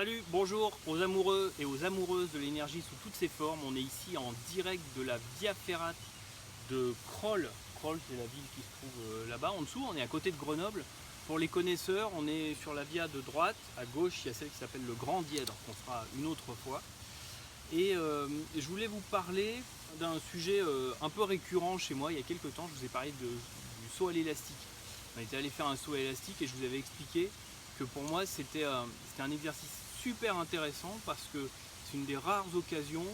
Salut, bonjour aux amoureux et aux amoureuses de l'énergie sous toutes ses formes. On est ici en direct de la Via Ferrate de Crolles. Crolles, c'est la ville qui se trouve là-bas en dessous. On est à côté de Grenoble. Pour les connaisseurs, on est sur la via de droite. À gauche, il y a celle qui s'appelle le Grand Dièdre, qu'on fera une autre fois. Et je voulais vous parler d'un sujet un peu récurrent chez moi. Il y a quelques temps, je vous ai parlé du saut à l'élastique. On était allé faire un saut à l'élastique et je vous avais expliqué que pour moi c'était un exercice super intéressant parce que c'est une des rares occasions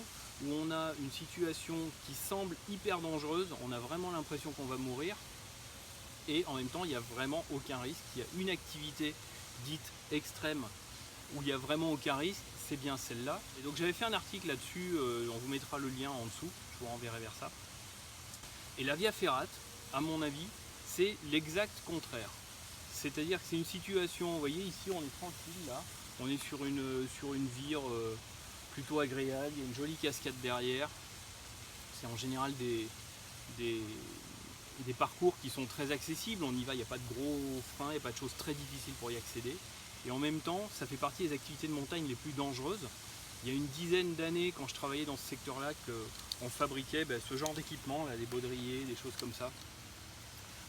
où on a une situation qui semble hyper dangereuse, on a vraiment l'impression qu'on va mourir et en même temps il n'y a vraiment aucun risque. Il y a une activité dite extrême où il n'y a vraiment aucun risque, c'est bien celle-là. Et donc j'avais fait un article là-dessus, on vous mettra le lien en dessous, je vous renverrai vers ça. Et la Via Ferrate, à mon avis, c'est l'exact contraire. C'est-à-dire que c'est une situation, vous voyez ici on est tranquille là, on est sur une vire plutôt agréable, il y a une jolie cascade derrière. C'est en général des parcours qui sont très accessibles, on y va, il n'y a pas de gros freins, il n'y a pas de choses très difficiles pour y accéder. Et en même temps, ça fait partie des activités de montagne les plus dangereuses. Il y a une dizaine d'années, quand je travaillais dans ce secteur-là, qu'on fabriquait ce genre d'équipement, des baudriers, des choses comme ça.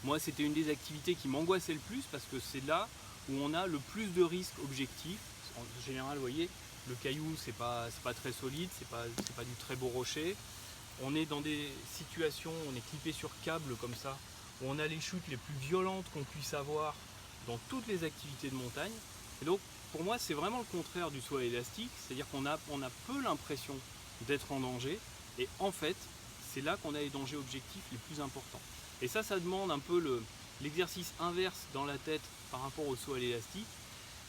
Moi, c'était une des activités qui m'angoissait le plus parce que c'est là où on a le plus de risques objectifs. En général, vous voyez, le caillou, c'est pas très solide, c'est pas du très beau rocher. On est dans des situations, on est clippé sur câble comme ça, où on a les chutes les plus violentes qu'on puisse avoir dans toutes les activités de montagne. Et donc, pour moi, c'est vraiment le contraire du saut à élastique, c'est-à-dire qu'on a peu l'impression d'être en danger, et en fait, c'est là qu'on a les dangers objectifs les plus importants. Et ça demande un peu l'exercice inverse dans la tête par rapport au saut à l'élastique.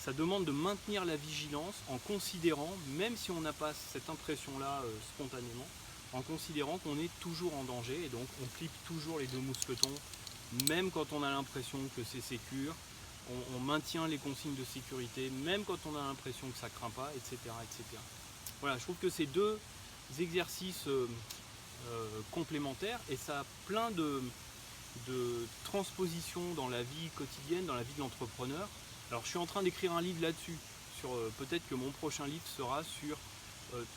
Ça demande de maintenir la vigilance en considérant, même si on n'a pas cette impression-là spontanément, en considérant qu'on est toujours en danger, et donc on clip toujours les deux mousquetons, même quand on a l'impression que c'est sécure, on maintient les consignes de sécurité, même quand on a l'impression que ça craint pas, etc., etc. Voilà, je trouve que c'est deux exercices complémentaires, et ça a plein de transposition dans la vie quotidienne, dans la vie de l'entrepreneur. Alors je suis en train d'écrire un livre là-dessus, peut-être que mon prochain livre sera sur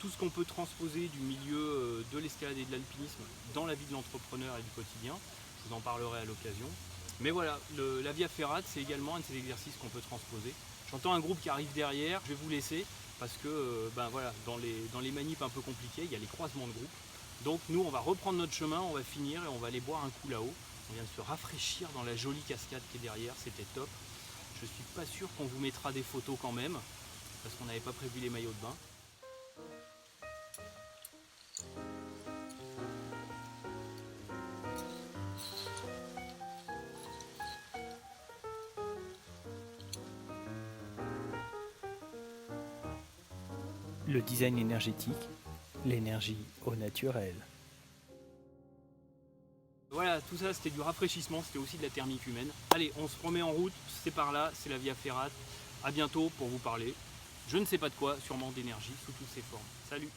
tout ce qu'on peut transposer du milieu de l'escalade et de l'alpinisme dans la vie de l'entrepreneur et du quotidien. Je vous en parlerai à l'occasion. Mais voilà, la Via Ferrate, c'est également un de ces exercices qu'on peut transposer. J'entends un groupe qui arrive derrière, je vais vous laisser parce que voilà, dans les manips un peu compliqués, il y a les croisements de groupes. Donc nous, on va reprendre notre chemin, on va finir et on va aller boire un coup là-haut. On vient de se rafraîchir dans la jolie cascade qui est derrière, c'était top. Je suis pas sûr qu'on vous mettra des photos quand même, parce qu'on n'avait pas prévu les maillots de bain. Le design énergétique, l'énergie au naturel. Voilà, tout ça c'était du rafraîchissement, c'était aussi de la thermique humaine. Allez, on se remet en route, c'est par là, c'est la Via Ferrate. À bientôt pour vous parler, je ne sais pas de quoi, sûrement d'énergie sous toutes ses formes. Salut!